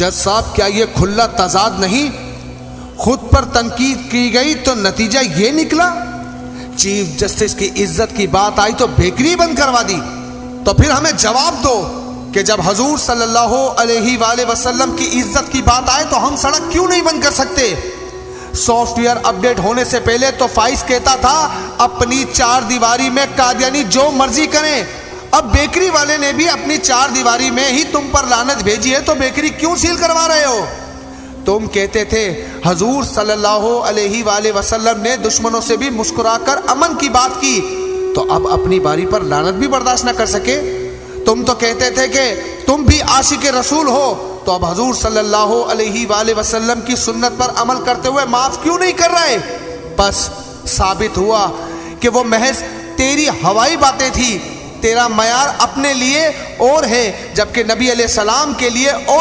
جج صاحب کیا یہ کھلا تضاد نہیں؟ خود پر تنقید کی گئی تو نتیجہ یہ نکلا، چیف جسٹس کی عزت کی بات آئی تو بیکری بند کروا دی۔ تو پھر ہمیں جواب دو کہ جب حضور صلی اللہ علیہ وآلہ وسلم کی عزت کی بات آئے تو ہم سڑک کیوں نہیں بند کر سکتے؟ سافٹ ویئر اپڈیٹ ہونے سے پہلے تو فائز کہتا تھا اپنی چار دیواری میں قادیانی جو مرضی کریں، اب بیکری والے نے بھی اپنی چار دیواری میں ہی تم پر لعنت بھیجی ہے تو بیکری کیوں سیل کروا رہے ہو؟ تم کہتے تھے حضور صلی اللہ علیہ وآلہ وسلم نے دشمنوں سے بھی مسکرا کر امن کی بات کی، تو اب اپنی باری پر لعنت بھی برداشت نہ کر سکے؟ تم تو کہتے تھے کہ تم بھی عاشق رسول ہو، تو اب حضور صلی اللہ علیہ وآلہ وسلم کی سنت پر عمل کرتے ہوئے معاف کیوں نہیں کر رہے؟ بس ثابت ہوا کہ وہ محض تیری ہوائی باتیں تھی، تیرا معیار اپنے لیے اور ہے جبکہ نبی علیہ السلام کے لیے اور